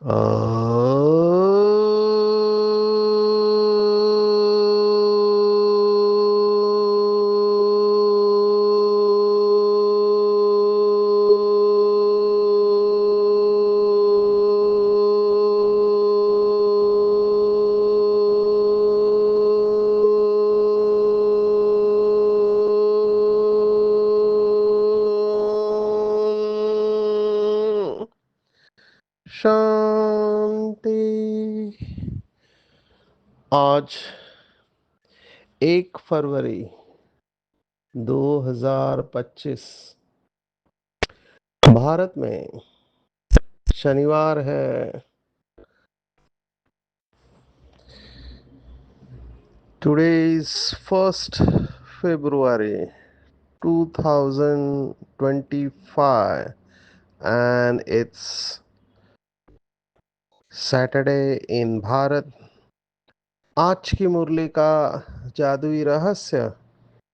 अ, शांति। आज 1 फरवरी 2025 भारत में शनिवार है। Today is 1st February 2025 and it's Saturday in Bharat. आज की मुरली का जादुई रहस्य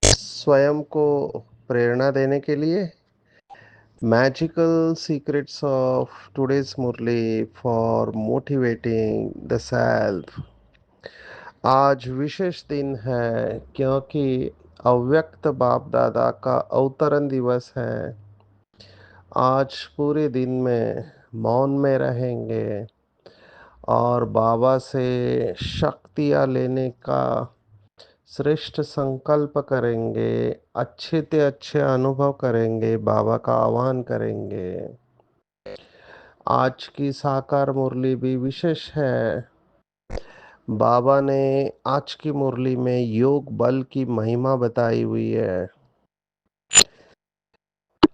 स्वयं को प्रेरणा देने के लिए magical secrets of today's Murli for motivating the self. आज विशेष दिन है क्योंकि अव्यक्त बाप दादा का अवतरण दिवस है। आज पूरे दिन में मौन में रहेंगे और बाबा से शक्तियाँ लेने का श्रेष्ठ संकल्प करेंगे। अच्छे से अच्छे अनुभव करेंगे, बाबा का आह्वान करेंगे। आज की साकार मुरली भी विशेष है। बाबा ने आज की मुरली में योग बल की महिमा बताई हुई है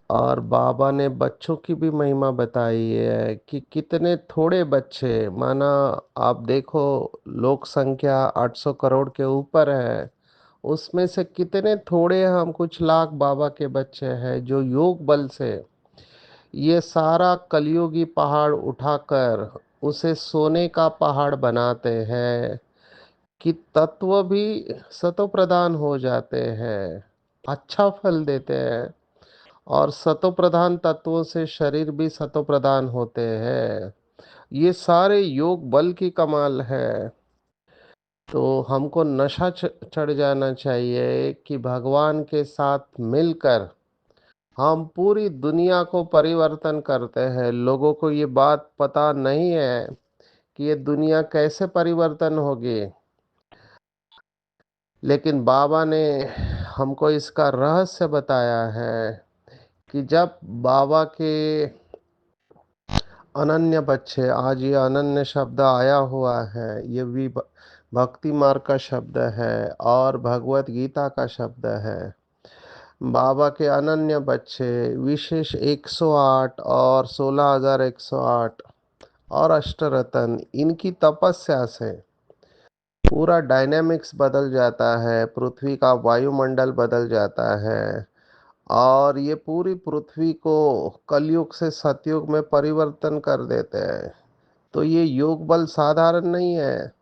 और बाबा ने बच्चों की भी महिमा बताई है कि कितने थोड़े बच्चे, माना आप देखो लोक संख्या 800 करोड़ के ऊपर है, उसमें से कितने थोड़े हम कुछ लाख बाबा के बच्चे हैं जो योग बल से ये सारा कलयुगी पहाड़ उठाकर उसे सोने का पहाड़ बनाते हैं कि तत्व भी सतो प्रधान हो जाते हैं, अच्छा फल देते हैं। और सतो प्रधान तत्वों से शरीर भी सतो प्रधान होते हैं। ये सारे योग बल की कमाल है। तो हमको नशा चढ़ जाना चाहिए कि भगवान के साथ मिलकर हम पूरी दुनिया को परिवर्तन करते हैं। लोगों को ये बात पता नहीं है कि ये दुनिया कैसे परिवर्तन होगी, लेकिन बाबा ने हमको इसका रहस्य बताया है कि जब बाबा के अनन्य बच्चे, आज ये अनन्य शब्द आया हुआ है, ये भी भक्ति मार्ग का शब्द है और भगवत गीता का शब्द है। बाबा के अनन्य बच्चे विशेष 108 और 16,108 और अष्टरतन, इनकी तपस्या से पूरा डायनेमिक्स बदल जाता है, पृथ्वी का वायुमंडल बदल जाता है और ये पूरी पृथ्वी को कलयुग से सतयुग में परिवर्तन कर देते हैं। तो ये योग बल साधारण नहीं है।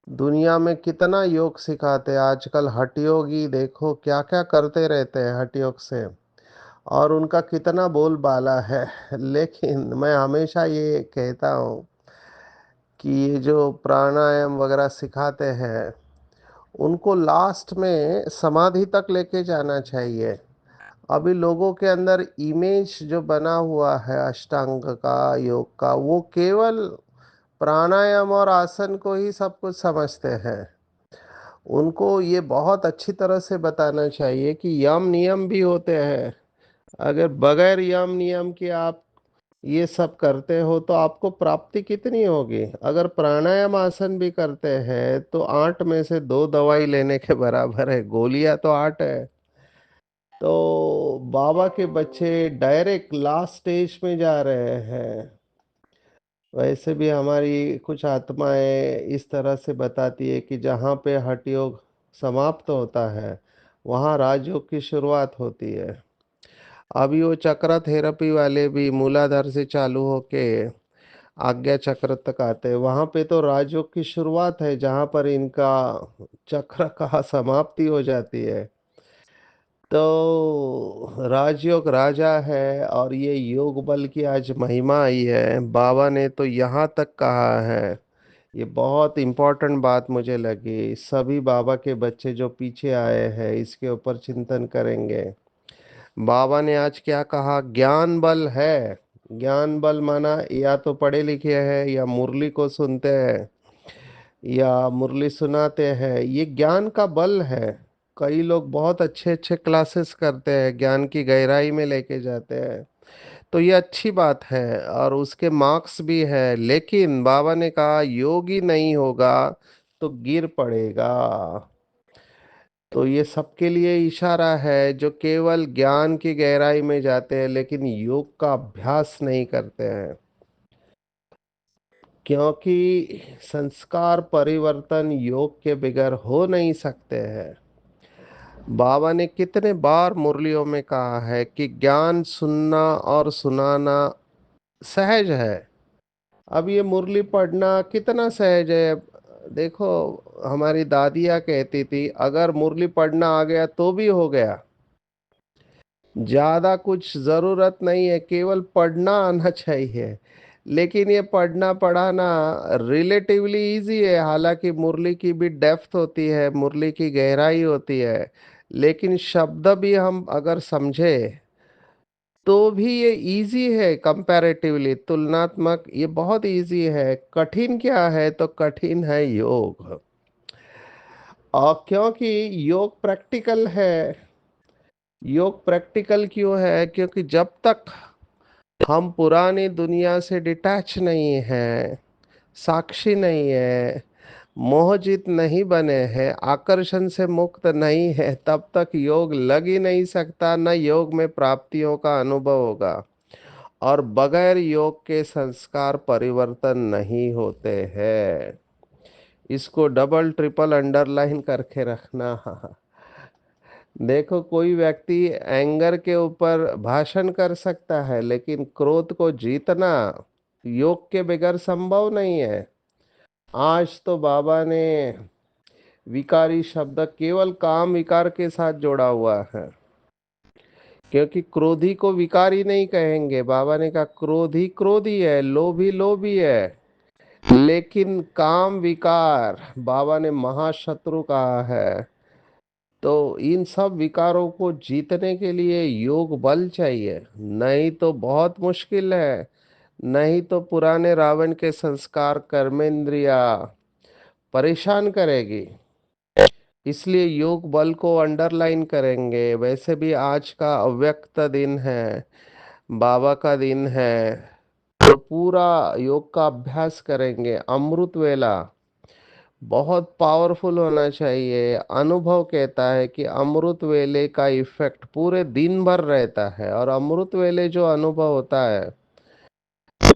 दुनिया में कितना योग सिखाते हैं आजकल। हठ योगी देखो क्या क्या करते रहते हैं हठ योग से, और उनका कितना बोलबाला है। लेकिन मैं हमेशा ये कहता हूँ कि ये जो प्राणायाम वगैरह सिखाते हैं उनको लास्ट में समाधि तक लेके जाना चाहिए। अभी लोगों के अंदर इमेज जो बना हुआ है अष्टांग का, योग का, वो केवल प्राणायाम और आसन को ही सब कुछ समझते हैं। उनको ये बहुत अच्छी तरह से बताना चाहिए कि यम नियम भी होते हैं। अगर बगैर यम नियम के आप ये सब करते हो तो आपको प्राप्ति कितनी होगी। अगर प्राणायाम आसन भी करते हैं तो 8 में से 2 दवाई लेने के बराबर है, गोलियां तो 8 है। तो बाबा के बच्चे डायरेक्ट लास्ट स्टेज में जा रहे हैं। वैसे भी हमारी कुछ आत्माएं इस तरह से बताती है कि जहाँ पे हठ योग समाप्त होता है वहाँ राजयोग की शुरुआत होती है। अभी वो चक्र थेरेपी वाले भी मूलाधार से चालू होके आज्ञा चक्र तक आते हैं, वहां पे तो राजयोग की शुरुआत है जहां पर इनका चक्र का समाप्ति हो जाती है। तो राजयोग राजा है और ये योग बल की आज महिमा आई है। बाबा ने तो यहाँ तक कहा है, ये बहुत इम्पोर्टेंट बात मुझे लगी। सभी बाबा के बच्चे जो पीछे आए हैं इसके ऊपर चिंतन करेंगे। बाबा ने आज क्या कहा? ज्ञान बल है। ज्ञान बल माना या तो पढ़े लिखे हैं या मुरली को सुनते हैं या मुरली सुनाते हैं, ये ज्ञान का बल है। कई लोग बहुत अच्छे अच्छे क्लासेस करते हैं, ज्ञान की गहराई में लेके जाते हैं, तो ये अच्छी बात है और उसके मार्क्स भी है। लेकिन बाबा ने कहा योगी नहीं होगा तो गिर पड़ेगा। तो ये सबके लिए इशारा है जो केवल ज्ञान की गहराई में जाते हैं लेकिन योग का अभ्यास नहीं करते हैं। क्योंकि संस्कार परिवर्तन योग के बगैर हो नहीं सकते हैं। बाबा ने कितने बार मुरलियों में कहा है कि ज्ञान सुनना और सुनाना सहज है। अब ये मुरली पढ़ना कितना सहज है। देखो, हमारी दादियाँ कहती थी अगर मुरली पढ़ना आ गया तो भी हो गया, ज्यादा कुछ जरूरत नहीं है, केवल पढ़ना आना चाहिए। लेकिन ये पढ़ना पढ़ाना रिलेटिवली इजी है। हालांकि मुरली की भी डेप्थ होती है, मुरली की गहराई होती है, लेकिन शब्द भी हम अगर समझे तो भी ये इजी है। कंपैरेटिवली तुलनात्मक ये बहुत इजी है। कठिन क्या है? तो कठिन है योग। और क्योंकि योग प्रैक्टिकल है। योग प्रैक्टिकल क्यों है? क्योंकि जब तक हम पुरानी दुनिया से डिटैच नहीं हैं, साक्षी नहीं है, मोहजित नहीं बने हैं, आकर्षण से मुक्त नहीं है, तब तक योग लग ही नहीं सकता। न योग में प्राप्तियों का अनुभव होगा और बगैर योग के संस्कार परिवर्तन नहीं होते हैं। इसको डबल ट्रिपल अंडरलाइन करके रखना। देखो, कोई व्यक्ति एंगर के ऊपर भाषण कर सकता है लेकिन क्रोध को जीतना योग के बगैर संभव नहीं है। आज तो बाबा ने विकारी शब्द केवल काम विकार के साथ जोड़ा हुआ है। क्योंकि क्रोधी को विकारी नहीं कहेंगे। बाबा ने कहा क्रोधी क्रोधी है, लोभी लोभी है, लेकिन काम विकार बाबा ने महाशत्रु कहा है। तो इन सब विकारों को जीतने के लिए योग बल चाहिए, नहीं तो बहुत मुश्किल है। नहीं तो पुराने रावण के संस्कार कर्मेंद्रिया परेशान करेगी। इसलिए योग बल को अंडरलाइन करेंगे। वैसे भी आज का अव्यक्त दिन है, बाबा का दिन है, तो पूरा योग का अभ्यास करेंगे। अमृत वेला बहुत पावरफुल होना चाहिए। अनुभव कहता है कि अमृत वेले का इफेक्ट पूरे दिन भर रहता है और अमृत वेले जो अनुभव होता है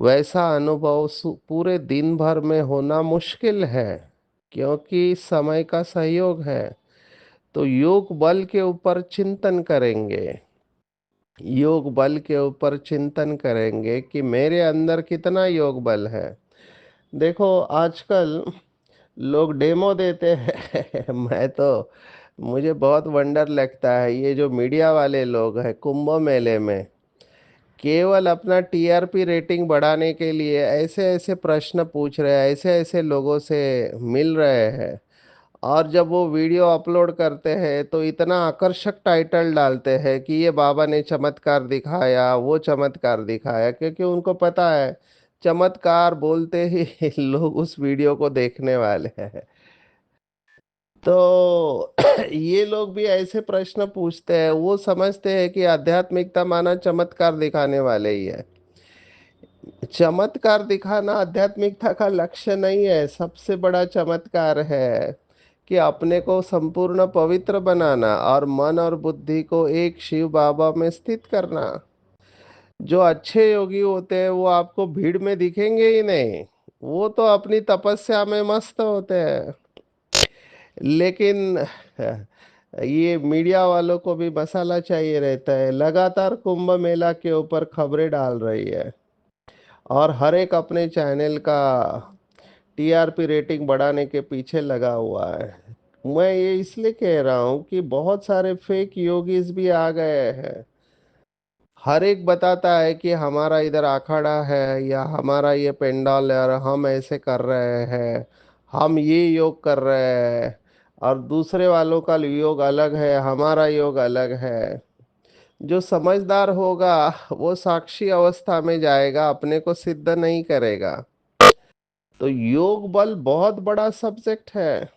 वैसा अनुभव पूरे दिन भर में होना मुश्किल है, क्योंकि समय का सहयोग है। तो योग बल के ऊपर चिंतन करेंगे। योग बल के ऊपर चिंतन करेंगे कि मेरे अंदर कितना योग बल है। देखो, आजकल लोग डेमो देते हैं। मैं तो मुझे बहुत वंडर लगता है, ये जो मीडिया वाले लोग हैं कुंभ मेले में केवल अपना टीआरपी रेटिंग बढ़ाने के लिए ऐसे ऐसे प्रश्न पूछ रहे हैं, ऐसे ऐसे लोगों से मिल रहे हैं। और जब वो वीडियो अपलोड करते हैं तो इतना आकर्षक टाइटल डालते हैं कि ये बाबा ने चमत्कार दिखाया, वो चमत्कार दिखाया, क्योंकि उनको पता है चमत्कार बोलते ही लोग उस वीडियो को देखने वाले हैं। तो ये लोग भी ऐसे प्रश्न पूछते हैं, वो समझते हैं कि आध्यात्मिकता माना चमत्कार दिखाने वाले ही है। चमत्कार दिखाना आध्यात्मिकता का लक्ष्य नहीं है। सबसे बड़ा चमत्कार है कि अपने को संपूर्ण पवित्र बनाना और मन और बुद्धि को एक शिव बाबा में स्थित करना। जो अच्छे योगी होते हैं वो आपको भीड़ में दिखेंगे ही नहीं, वो तो अपनी तपस्या में मस्त होते हैं। लेकिन ये मीडिया वालों को भी मसाला चाहिए रहता है, लगातार कुंभ मेला के ऊपर खबरें डाल रही है और हर एक अपने चैनल का टीआरपी रेटिंग बढ़ाने के पीछे लगा हुआ है। मैं ये इसलिए कह रहा हूं कि बहुत सारे फेक योगीज भी आ गए हैं। हर एक बताता है कि हमारा इधर अखाड़ा है या हमारा ये पेंडाल है और हम ऐसे कर रहे हैं, हम ये योग कर रहे हैं, और दूसरे वालों का योग अलग है, हमारा योग अलग है। जो समझदार होगा वो साक्षी अवस्था में जाएगा, अपने को सिद्ध नहीं करेगा। तो योग बल बहुत बड़ा सब्जेक्ट है।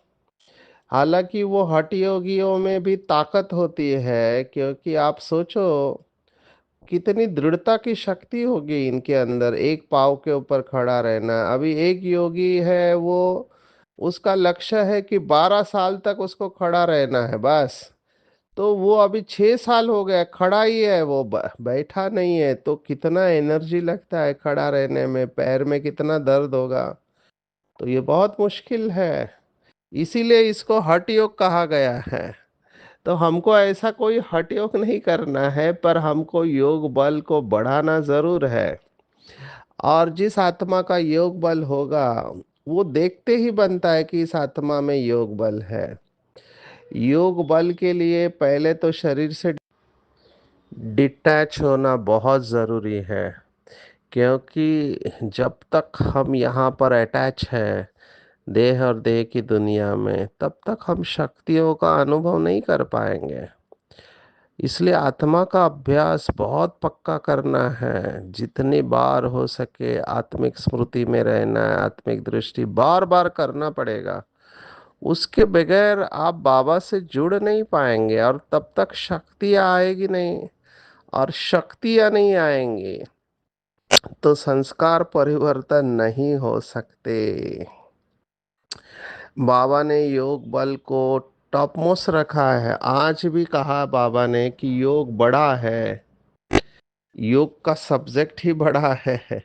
हालांकि वो हठ योगियों में भी ताकत होती है, क्योंकि आप सोचो कितनी दृढ़ता की शक्ति होगी इनके अंदर, एक पाँव के ऊपर खड़ा रहना। अभी एक योगी है, वो उसका लक्ष्य है कि 12 साल तक उसको खड़ा रहना है बस। तो वो अभी 6 साल हो गया खड़ा ही है, वो बैठा नहीं है। तो कितना एनर्जी लगता है खड़ा रहने में, पैर में कितना दर्द होगा। तो ये बहुत मुश्किल है, इसीलिए इसको हठ योग कहा गया है। तो हमको ऐसा कोई हठ योग नहीं करना है, पर हमको योग बल को बढ़ाना जरूर है। और जिस आत्मा का योग बल होगा, वो देखते ही बनता है कि इस आत्मा में योग बल है। योग बल के लिए पहले तो शरीर से डिटैच होना बहुत ज़रूरी है। क्योंकि जब तक हम यहाँ पर अटैच हैं देह और देह की दुनिया में, तब तक हम शक्तियों का अनुभव नहीं कर पाएंगे। इसलिए आत्मा का अभ्यास बहुत पक्का करना है, जितनी बार हो सके आत्मिक स्मृति में रहना है, आत्मिक दृष्टि बार बार करना पड़ेगा। उसके बगैर आप बाबा से जुड़ नहीं पाएंगे, और तब तक शक्तियाँ आएगी नहीं। और शक्तियाँ नहीं आएंगी तो संस्कार परिवर्तन नहीं हो सकते। बाबा ने योग बल को टॉप मोस्ट रखा है। आज भी कहा बाबा ने कि योग बड़ा है, योग का सब्जेक्ट ही बड़ा है।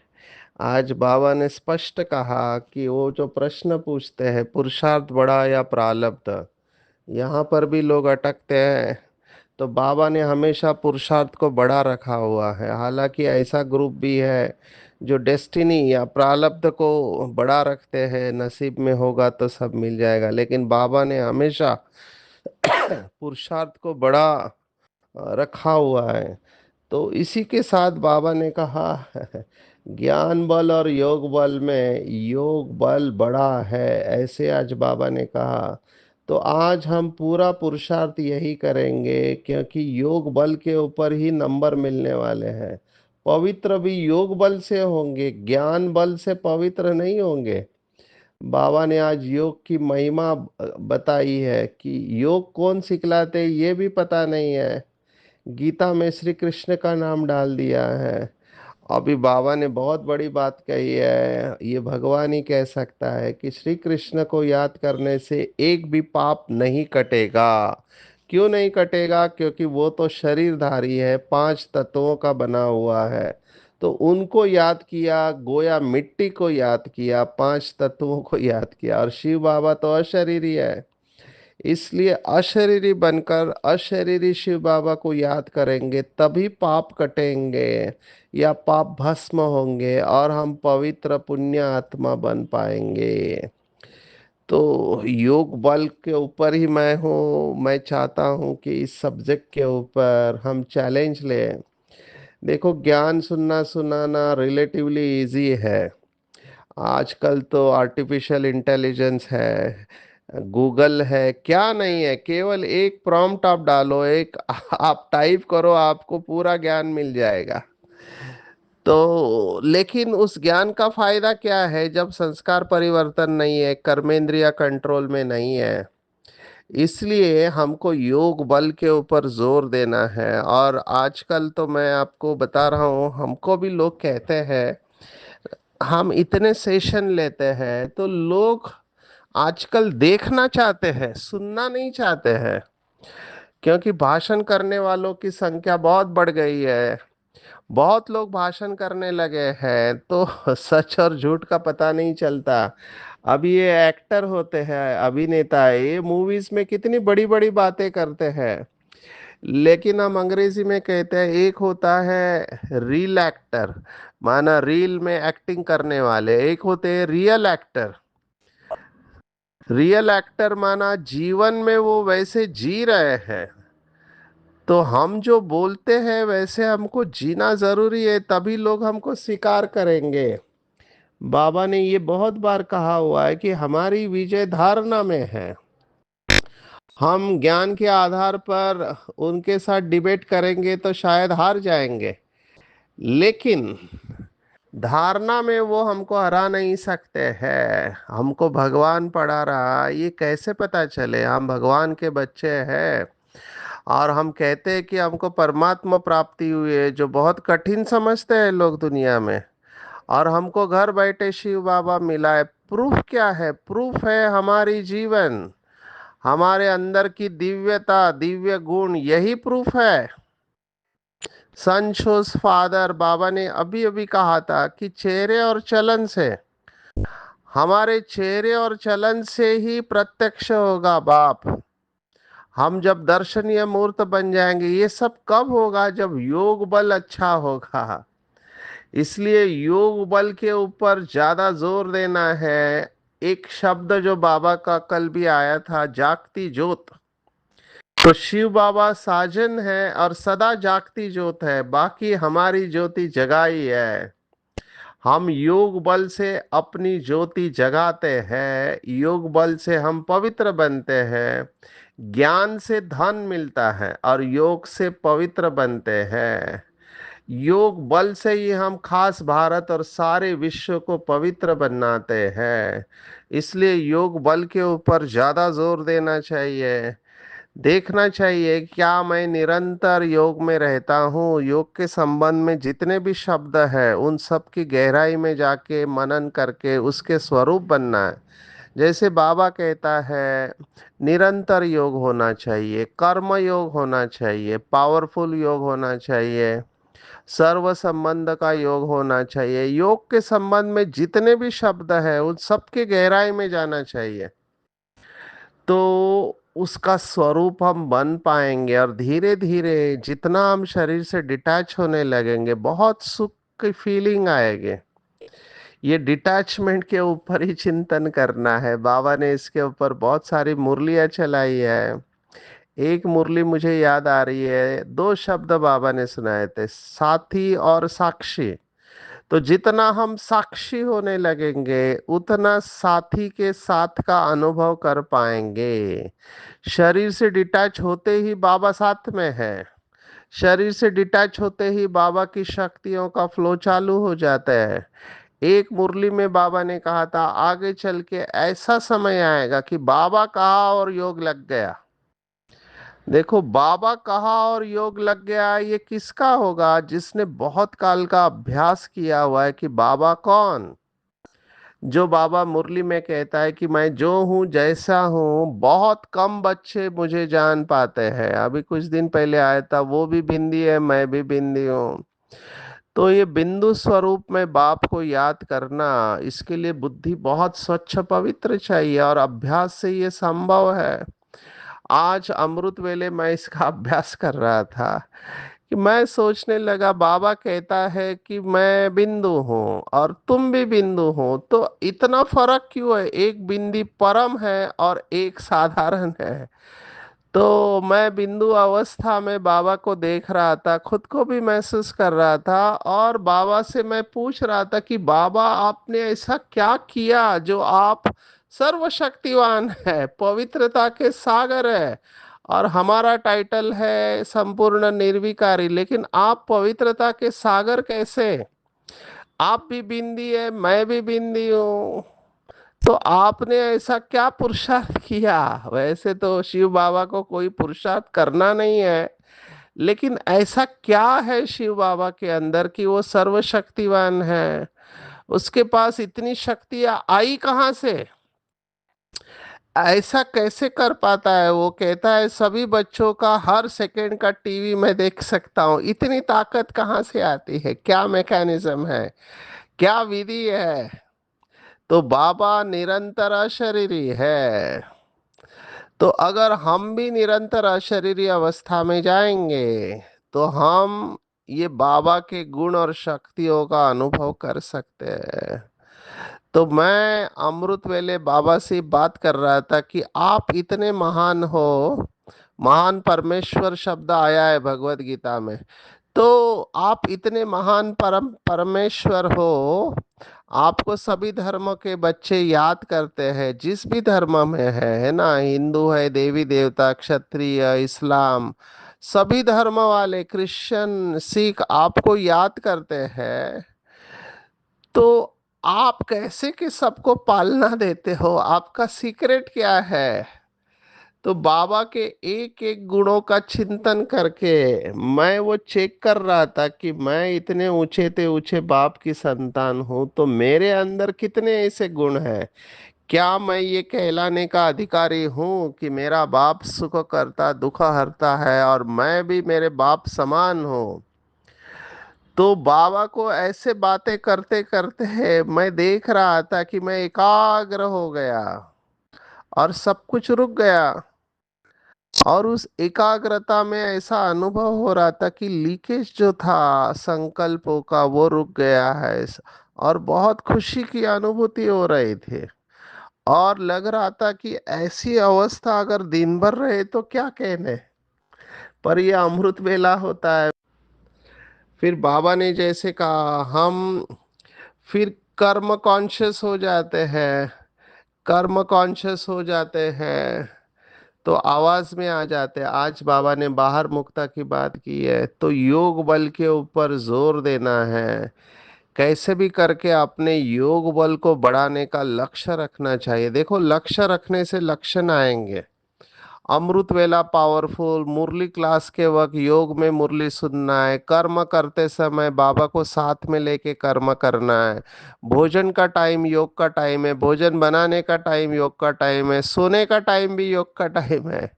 आज बाबा ने स्पष्ट कहा कि वो जो प्रश्न पूछते हैं, पुरुषार्थ बड़ा या प्रारब्ध, यहाँ पर भी लोग अटकते हैं। तो बाबा ने हमेशा पुरुषार्थ को बड़ा रखा हुआ है। हालांकि ऐसा ग्रुप भी है जो डेस्टिनी या प्रारब्ध को बड़ा रखते हैं, नसीब में होगा तो सब मिल जाएगा। लेकिन बाबा ने हमेशा पुरुषार्थ को बड़ा रखा हुआ है। तो इसी के साथ बाबा ने कहा ज्ञान बल और योग बल में योग बल बड़ा है, ऐसे आज बाबा ने कहा। तो आज हम पूरा पुरुषार्थ यही करेंगे, क्योंकि योग बल के ऊपर ही नंबर मिलने वाले हैं। पवित्र भी योग बल से होंगे, ज्ञान बल से पवित्र नहीं होंगे। बाबा ने आज योग की महिमा बताई है कि योग कौन सिखलाते ये भी पता नहीं है। गीता में श्री कृष्ण का नाम डाल दिया है। अभी बाबा ने बहुत बड़ी बात कही है, ये भगवान ही कह सकता है कि श्री कृष्ण को याद करने से एक भी पाप नहीं कटेगा। क्यों नहीं कटेगा? क्योंकि वो तो शरीरधारी है, 5 तत्वों का बना हुआ है। तो उनको याद किया, गोया मिट्टी को याद किया, 5 तत्वों को याद किया। और शिव बाबा तो अशरीरी है, इसलिए अशरीरी बनकर अशरीरी शिव बाबा को याद करेंगे, तभी पाप कटेंगे या पाप भस्म होंगे और हम पवित्र पुण्य आत्मा बन पाएंगे। तो योग बल के ऊपर ही मैं चाहता हूँ कि इस सब्जेक्ट के ऊपर हम चैलेंज लें। देखो, ज्ञान सुनना सुनाना रिलेटिवली इजी है। आजकल तो आर्टिफिशियल इंटेलिजेंस है, गूगल है, क्या नहीं है। केवल एक प्रॉम्प्ट आप डालो, एक आप टाइप करो, आपको पूरा ज्ञान मिल जाएगा। तो लेकिन उस ज्ञान का फायदा क्या है जब संस्कार परिवर्तन नहीं है, कर्मेंद्रिय कंट्रोल में नहीं है। इसलिए हमको योग बल के ऊपर जोर देना है। और आजकल तो मैं आपको बता रहा हूँ, हमको भी लोग कहते हैं, हम इतने सेशन लेते हैं तो लोग आजकल देखना चाहते हैं, सुनना नहीं चाहते हैं। क्योंकि भाषण करने वालों की संख्या बहुत बढ़ गई है, बहुत लोग भाषण करने लगे हैं, तो सच और झूठ का पता नहीं चलता। अभी ये एक्टर होते हैं, अभिनेता है, ये मूवीज में कितनी बड़ी बड़ी बातें करते हैं। लेकिन हम अंग्रेजी में कहते हैं, एक होता है रील एक्टर, माना रील में एक्टिंग करने वाले, एक होते हैं रियल एक्टर। रियल एक्टर माना जीवन में वो वैसे जी रहे हैं, तो हम जो बोलते हैं वैसे हमको जीना जरूरी है, तभी लोग हमको स्वीकार करेंगे। बाबा ने ये बहुत बार कहा हुआ है कि हमारी विजय धारणा में है। हम ज्ञान के आधार पर उनके साथ डिबेट करेंगे तो शायद हार जाएंगे, लेकिन धारणा में वो हमको हरा नहीं सकते हैं। हमको भगवान पढ़ा रहा, ये कैसे पता चले हम भगवान के बच्चे हैं? और हम कहते हैं कि हमको परमात्मा प्राप्ति हुई है, जो बहुत कठिन समझते हैं लोग दुनिया में, और हमको घर बैठे शिव बाबा मिला है। प्रूफ क्या है? प्रूफ है हमारी जीवन, हमारे अंदर की दिव्यता, दिव्य गुण, यही प्रूफ है। संशोस फादर बाबा ने अभी अभी कहा था कि चेहरे और चलन से, हमारे चेहरे और चलन से ही प्रत्यक्ष होगा बाप। हम जब दर्शनीय मूर्त बन जाएंगे, ये सब कब होगा? जब योग बल अच्छा होगा। इसलिए योग बल के ऊपर ज्यादा जोर देना है। एक शब्द जो बाबा का कल भी आया था, जागती ज्योत। तो शिव बाबा साजन है और सदा जागती ज्योत है, बाकी हमारी ज्योति जगाई है। हम योग बल से अपनी ज्योति जगाते हैं, योग बल से हम पवित्र बनते हैं। ज्ञान से धन मिलता है और योग से पवित्र बनते हैं। योग बल से ही हम खास भारत और सारे विश्व को पवित्र बनाते हैं। इसलिए योग बल के ऊपर ज्यादा जोर देना चाहिए। देखना चाहिए क्या मैं निरंतर योग में रहता हूँ। योग के संबंध में जितने भी शब्द है, उन सब की गहराई में जाके मनन करके उसके स्वरूप बनना है। जैसे बाबा कहता है, निरंतर योग होना चाहिए, कर्म योग होना चाहिए, पावरफुल योग होना चाहिए, सर्व संबंध का योग होना चाहिए। योग के संबंध में जितने भी शब्द है, उन सबके गहराई में जाना चाहिए, तो उसका स्वरूप हम बन पाएंगे। और धीरे धीरे जितना हम शरीर से डिटैच होने लगेंगे, बहुत सुख की फीलिंग आएगी। ये डिटैचमेंट के ऊपर ही चिंतन करना है। बाबा ने इसके ऊपर बहुत सारी मुरलियां चलाई है। एक मुरली मुझे याद आ रही है, दो शब्द बाबा ने सुनाए थे, साथी और साक्षी। तो जितना हम साक्षी होने लगेंगे, उतना साथी के साथ का अनुभव कर पाएंगे। शरीर से डिटैच होते ही बाबा साथ में है। शरीर से डिटैच होते ही बाबा की शक्तियों का फ्लो चालू हो जाता है। एक मुरली में बाबा ने कहा था, आगे चल के ऐसा समय आएगा कि बाबा कहा और योग लग गया। देखो, बाबा कहा और योग लग गया, ये किसका होगा? जिसने बहुत काल का अभ्यास किया हुआ है कि बाबा कौन। जो बाबा मुरली में कहता है कि मैं जो हूँ जैसा हूँ, बहुत कम बच्चे मुझे जान पाते हैं। अभी कुछ दिन पहले आया था, वो भी बिंदी है, मैं भी बिंदी हूँ। तो ये बिंदु स्वरूप में बाप को याद करना, इसके लिए बुद्धि बहुत स्वच्छ पवित्र चाहिए, और अभ्यास से ये संभव है। आज अमृत वेले मैं इसका अभ्यास कर रहा था कि मैं सोचने लगा, बाबा कहता है कि मैं बिंदु हूँ और तुम भी बिंदु हो, तो इतना फर्क क्यों है? एक बिंदी परम है और एक साधारण है। तो मैं बिंदु अवस्था में बाबा को देख रहा था, खुद को भी महसूस कर रहा था, और बाबा से मैं पूछ रहा था कि बाबा आपने ऐसा क्या किया जो आप सर्वशक्तिवान है, पवित्रता के सागर है, और हमारा टाइटल है संपूर्ण निर्विकारी, लेकिन आप पवित्रता के सागर कैसे? आप भी बिंदी है, मैं भी बिंदी हूँ। तो आपने ऐसा क्या पुरुषार्थ किया? वैसे तो शिव बाबा को कोई पुरुषार्थ करना नहीं है, लेकिन ऐसा क्या है शिव बाबा के अंदर कि वो सर्वशक्तिवान है? उसके पास इतनी शक्तियां आई कहाँ से? ऐसा कैसे कर पाता है? वो कहता है सभी बच्चों का हर सेकंड का टीवी मैं देख सकता हूँ। इतनी ताकत कहाँ से आती है? क्या मैकेनिज्म है? क्या विधि है? तो बाबा निरंतर अशरीरी है। तो अगर हम भी निरंतर अशरीरी अवस्था में जाएंगे, तो हम ये बाबा के गुण और शक्तियों का अनुभव कर सकते हैं। तो मैं अमृत वेले बाबा से बात कर रहा था कि आप इतने महान हो, महान परमेश्वर शब्द आया है भगवत गीता में, तो आप इतने महान परमेश्वर हो, आपको सभी धर्मों के बच्चे याद करते हैं, जिस भी धर्म में है ना, हिंदू है, देवी देवता, क्षत्रिय, इस्लाम, सभी धर्म वाले, क्रिश्चियन, सिख आपको याद करते हैं। तो आप कैसे कि सबको पालना देते हो, आपका सीक्रेट क्या है? तो बाबा के एक एक गुणों का चिंतन करके मैं वो चेक कर रहा था कि मैं इतने ऊंचे ते ऊंचे बाप की संतान हूं, तो मेरे अंदर कितने ऐसे गुण हैं। क्या मैं ये कहलाने का अधिकारी हूं कि मेरा बाप सुख करता दुख हरता है और मैं भी मेरे बाप समान हूं? तो बाबा को ऐसे बातें करते करते मैं देख रहा था कि मैं एकाग्र हो गया और सब कुछ रुक गया। और उस एकाग्रता में ऐसा अनुभव हो रहा था कि लीकेज जो था संकल्पों का वो रुक गया है, और बहुत खुशी की अनुभूति हो रही थी। और लग रहा था कि ऐसी अवस्था अगर दिन भर रहे तो क्या कहने, पर ये अमृत वेला होता है। फिर बाबा ने जैसे कहा, हम फिर कर्म कॉन्शियस हो जाते हैं, कर्म कॉन्शियस हो जाते हैं तो आवाज में आ जाते हैं। आज बाबा ने बाहर मुक्ता की बात की है, तो योग बल के ऊपर जोर देना है। कैसे भी करके अपने योग बल को बढ़ाने का लक्ष्य रखना चाहिए। देखो, लक्ष्य रखने से लक्षण आएंगे। अमृत वेला पावरफुल, मुरली क्लास के वक्त योग में मुरली सुनना है, कर्म करते समय बाबा को साथ में लेके कर्म करना है, भोजन का टाइम योग का टाइम है, भोजन बनाने का टाइम योग का टाइम है, सोने का टाइम भी योग का टाइम है।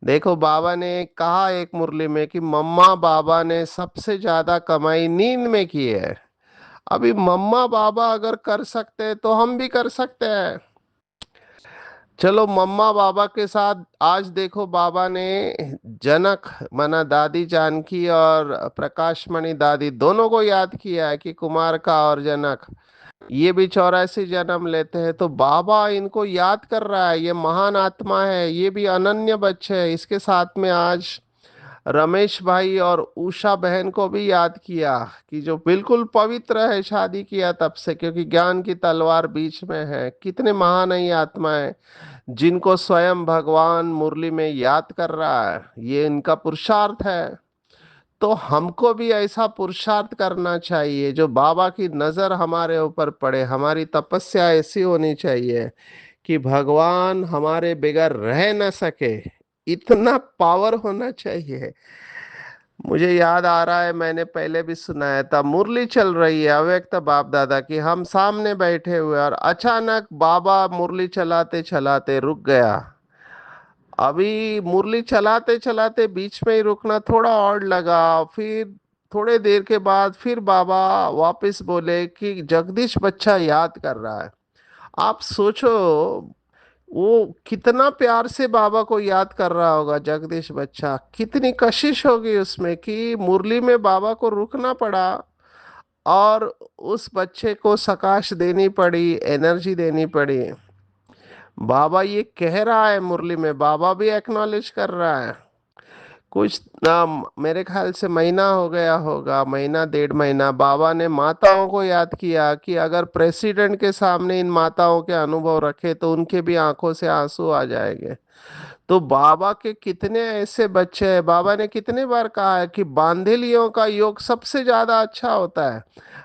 देखो, बाबा ने कहा एक मुरली में कि मम्मा बाबा ने सबसे ज्यादा कमाई नींद में की है। अभी मम्मा बाबा अगर कर सकते हैं तो हम भी कर सकते हैं। चलो, मम्मा बाबा के साथ आज देखो, बाबा ने जनक माना दादी जानकी और प्रकाश मणि दादी दोनों को याद किया है कि कुमार का और जनक, ये भी 84 जन्म लेते हैं, तो बाबा इनको याद कर रहा है। ये महान आत्मा है, ये भी अनन्य बच्चे है। इसके साथ में आज रमेश भाई और उषा बहन को भी याद किया कि जो बिल्कुल पवित्र है, शादी किया तब से, क्योंकि ज्ञान की तलवार बीच में है। कितने महान है ये आत्माएं, जिनको स्वयं भगवान मुरली में याद कर रहा है। ये इनका पुरुषार्थ है। तो हमको भी ऐसा पुरुषार्थ करना चाहिए जो बाबा की नजर हमारे ऊपर पड़े। हमारी तपस्या ऐसी होनी चाहिए कि भगवान हमारे बगैर रह न सके, इतना पावर होना चाहिए। मुझे याद आ रहा है, मैंने पहले भी सुनाया था, मुरली चल रही है अव्यक्त बाप दादा की, हम सामने बैठे हुए, और अचानक बाबा मुरली चलाते चलाते रुक गया। अभी मुरली चलाते चलाते बीच में ही रुकना थोड़ा और लगा। फिर थोड़े देर के बाद फिर बाबा वापस बोले कि जगदीश बच्चा याद कर रहा है। आप सोचो, वो कितना प्यार से बाबा को याद कर रहा होगा जगदीश बच्चा, कितनी कशिश होगी उसमें कि मुरली में बाबा को रुकना पड़ा, और उस बच्चे को सकाश देनी पड़ी, एनर्जी देनी पड़ी। बाबा ये कह रहा है मुरली में, बाबा भी एक्नॉलेज कर रहा है। कुछ मेरे ख्याल से महीना हो गया होगा, महीना 1.5 महीना, बाबा ने माताओं को याद किया कि अगर प्रेसिडेंट के सामने इन माताओं के अनुभव रखे तो उनके भी आंखों से आंसू आ जाएंगे। तो बाबा के कितने ऐसे बच्चे हैं। बाबा ने कितने बार कहा है कि बांधेलियों का योग सबसे ज्यादा अच्छा होता है।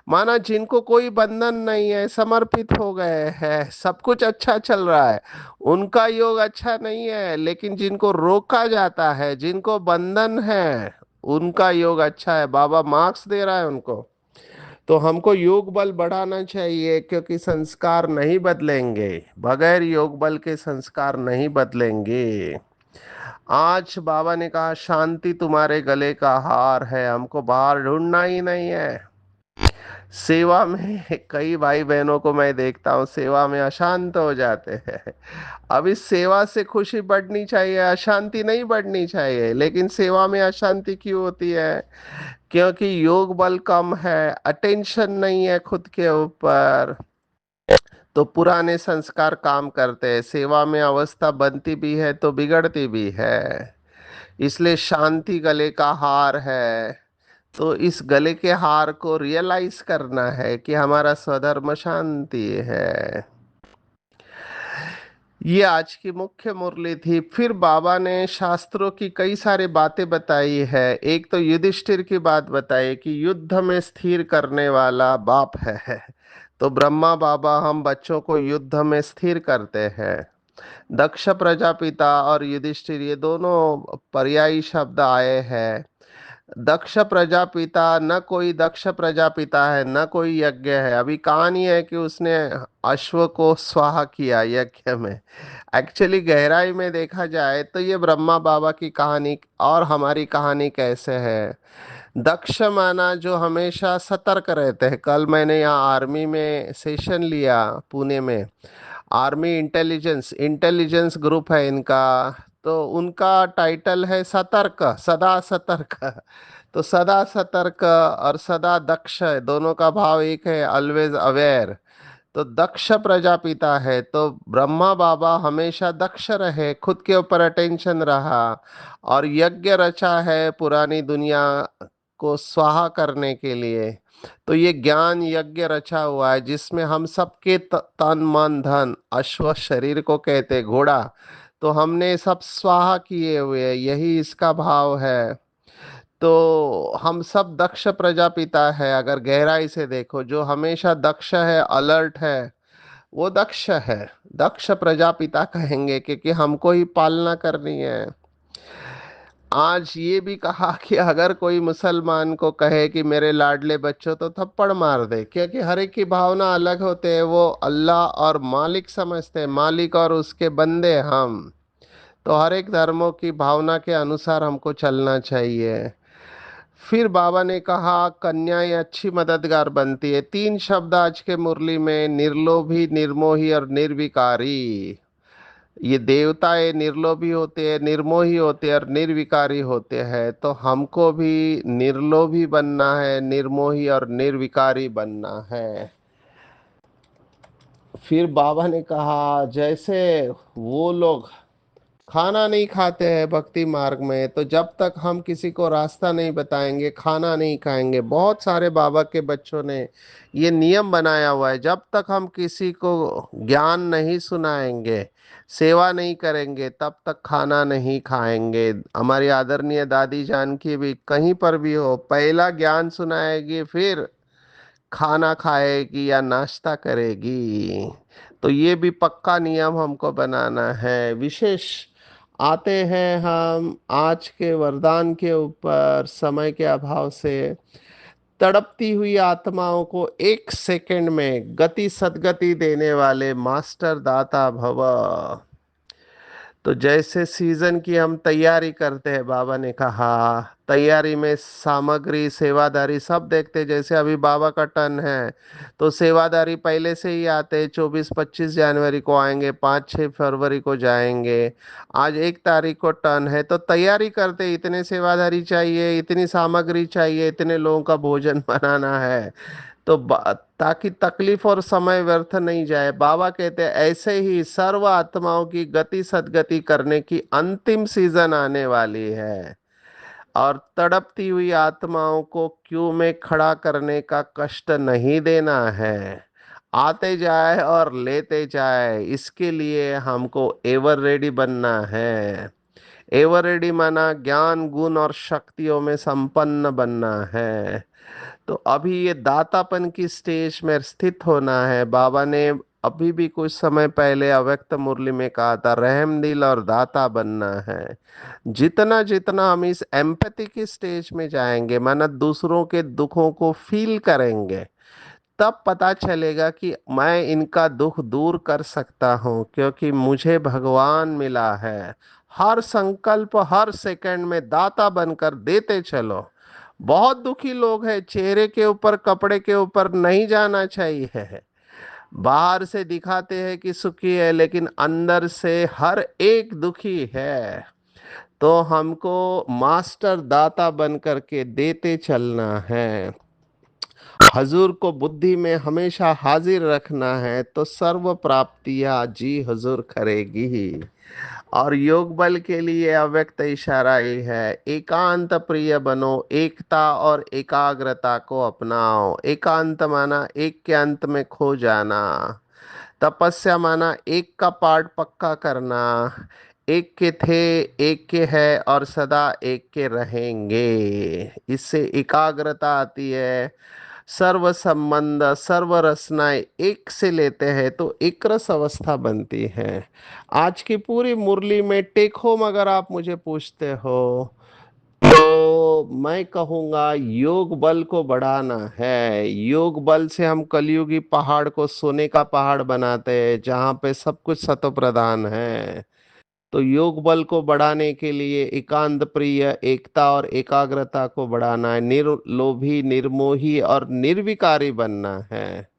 माना जिनको कोई बंधन नहीं है, समर्पित हो गए हैं, सब कुछ अच्छा चल रहा है, उनका योग अच्छा नहीं है। लेकिन जिनको रोका जाता है, जिनको बंधन है, उनका योग अच्छा है। बाबा मार्क्स दे रहा है उनको। तो हमको योग बल बढ़ाना चाहिए, क्योंकि संस्कार नहीं बदलेंगे, बगैर योग बल के संस्कार नहीं बदलेंगे। आज बाबा ने कहा, शांति तुम्हारे गले का हार है, हमको बाहर ढूंढना ही नहीं है। सेवा में कई भाई बहनों को मैं देखता हूँ, सेवा में अशांत हो जाते हैं। अब इस सेवा से खुशी बढ़नी चाहिए, अशांति नहीं बढ़नी चाहिए। लेकिन सेवा में अशांति क्यों होती है? क्योंकि योग बल कम है, अटेंशन नहीं है खुद के ऊपर। तो पुराने संस्कार काम करते हैं, सेवा में अवस्था बनती भी है तो बिगड़ती भी है। इसलिए शांति गले का हार है। तो इस गले के हार को रियलाइज करना है कि हमारा स्वधर्म शांति है। ये आज की मुख्य मुरली थी। फिर बाबा ने शास्त्रों की कई सारी बातें बताई है। एक तो युधिष्ठिर की बात बताई कि युद्ध में स्थिर करने वाला बाप है। तो ब्रह्मा बाबा हम बच्चों को युद्ध में स्थिर करते हैं। दक्ष प्रजापिता और युधिष्ठिर ये दोनों पर्यायी शब्द आए हैं। दक्ष प्रजापिता, न कोई दक्ष प्रजापिता है न कोई यज्ञ है। अभी कहानी है कि उसने अश्व को स्वाहा किया यज्ञ में। एक्चुअली गहराई में देखा जाए तो ये ब्रह्मा बाबा की कहानी और हमारी कहानी कैसे है। दक्ष माना जो हमेशा सतर्क रहते हैं। कल मैंने यहाँ आर्मी में सेशन लिया पुणे में। आर्मी इंटेलिजेंस इंटेलिजेंस ग्रुप है इनका। तो उनका टाइटल है सतर्क, सदा सतर्क। तो सदा सतर्क और सदा दक्ष है, दोनों का भाव एक है, ऑलवेज अवेयर। तो दक्ष प्रजापिता है। तो ब्रह्मा बाबा हमेशा दक्ष रहे, खुद के ऊपर अटेंशन रहा और यज्ञ रचा है पुरानी दुनिया को स्वाहा करने के लिए। तो ये ज्ञान यज्ञ रचा हुआ है जिसमें हम सबके तन मन धन, अश्व शरीर को कहते घोड़ा, तो हमने सब स्वाहा किए हुए, यही इसका भाव है। तो हम सब दक्ष प्रजापिता है। अगर गहराई से देखो, जो हमेशा दक्ष है, अलर्ट है, वो दक्ष है। दक्ष प्रजापिता कहेंगे क्योंकि हमको ही पालना करनी है। आज ये भी कहा कि अगर कोई मुसलमान को कहे कि मेरे लाडले बच्चों, तो थप्पड़ मार दे, क्योंकि हर एक की भावना अलग होते हैं। वो अल्लाह और मालिक समझते हैं, मालिक और उसके बंदे हम। तो हर एक धर्मों की भावना के अनुसार हमको चलना चाहिए। फिर बाबा ने कहा कन्याएं अच्छी मददगार बनती है। तीन शब्द आज के मुरली में, निर्लोभी, निर्मोही और निर्विकारी। ये देवताएं निर्लोभी होते हैं, निर्मोही होते हैं और निर्विकारी होते हैं। तो हमको भी निर्लोभी बनना है, निर्मोही और निर्विकारी बनना है। फिर बाबा ने कहा जैसे वो लोग खाना नहीं खाते हैं भक्ति मार्ग में, तो जब तक हम किसी को रास्ता नहीं बताएंगे खाना नहीं खाएंगे। बहुत सारे बाबा के बच्चों ने ये नियम बनाया हुआ है, जब तक हम किसी को ज्ञान नहीं सुनाएंगे, सेवा नहीं करेंगे, तब तक खाना नहीं खाएंगे। हमारी आदरणीय दादी जान की भी कहीं पर भी हो, पहला ज्ञान सुनाएगी, फिर खाना खाएगी या नाश्ता करेगी। तो ये भी पक्का नियम हमको बनाना है। विशेष आते हैं हम आज के वरदान के ऊपर। समय के अभाव से तड़पती हुई आत्माओं को एक सेकंड में गति सदगति देने वाले मास्टर दाता भव। तो जैसे सीजन की हम तैयारी करते हैं, बाबा ने कहा तैयारी में सामग्री, सेवादारी सब देखते हैं। जैसे अभी बाबा का टर्न है तो सेवादारी पहले से ही आते हैं, 24-25 जनवरी को आएंगे, 5-6 फरवरी को जाएंगे। आज 1 तारीख को टर्न है तो तैयारी करते, इतने सेवादारी चाहिए, इतनी सामग्री चाहिए, इतने लोगों का भोजन बनाना है। तो ताकि तकलीफ और समय व्यर्थ नहीं जाए। बाबा कहते हैं ऐसे ही सर्व आत्माओं की गति सदगति करने की अंतिम सीजन आने वाली है और तड़पती हुई आत्माओं को क्यू में खड़ा करने का कष्ट नहीं देना है। आते जाए और लेते जाए, इसके लिए हमको एवर रेडी बनना है। एवर रेडी माना ज्ञान गुण और शक्तियों में संपन्न बनना है। तो अभी ये दातापन की स्टेज में स्थित होना है। बाबा ने अभी भी कुछ समय पहले अव्यक्त मुरली में कहा था रहम दिल और दाता बनना है। जितना जितना हम इस एम्पैथी की स्टेज में जाएंगे, माना दूसरों के दुखों को फील करेंगे, तब पता चलेगा कि मैं इनका दुख दूर कर सकता हूँ क्योंकि मुझे भगवान मिला है। हर संकल्प, हर सेकंड में दाता बनकर देते चलो। बहुत दुखी लोग हैं, चेहरे के ऊपर, कपड़े के ऊपर नहीं जाना चाहिए। बाहर से दिखाते हैं कि सुखी है लेकिन अंदर से हर एक दुखी है। तो हमको मास्टर दाता बन करके देते चलना है। हजूर को बुद्धि में हमेशा हाजिर रखना है तो सर्व प्राप्तियां जी हजूर करेगी ही। और योग बल के लिए अव्यक्त इशारा ये है, एकांत प्रिय बनो, एकता और एकाग्रता को अपनाओ। एकांत माना एक के अंत में खो जाना, तपस्या माना एक का पाठ पक्का करना, एक के थे, एक के है और सदा एक के रहेंगे। इससे एकाग्रता आती है। सर्व संबंध सर्व रसनाएं एक से लेते हैं तो एक रस अवस्था बनती है। आज की पूरी मुरली में टेक होम अगर आप मुझे पूछते हो तो मैं कहूंगा योग बल को बढ़ाना है। योग बल से हम कलयुगी पहाड़ को सोने का पहाड़ बनाते हैं जहां पे सब कुछ सतो प्रधान है। तो योग बल को बढ़ाने के लिए एकांत प्रिय, एकता और एकाग्रता को बढ़ाना है, निर्लोभी, निर्मोही और निर्विकारी बनना है।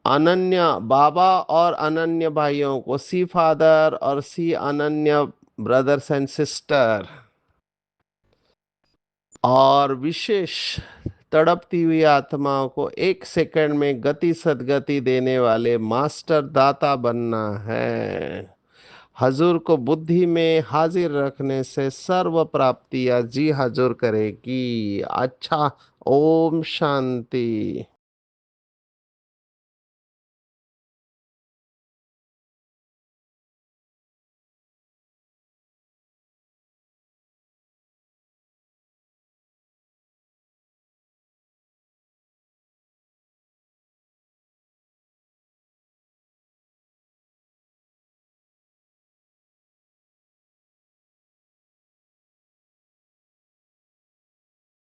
अनन्य बाबा और अनन्य भाइयों को, सी फादर और सी अनन्य ब्रदर्स एंड सिस्टर, और विशेष तड़पती हुई आत्माओं को एक सेकंड में गति सदगति देने वाले मास्टर दाता बनना है। हजूर को बुद्धि में हाजिर रखने से सर्व प्राप्तियां जी हजूर करेगी। अच्छा, ओम शांति।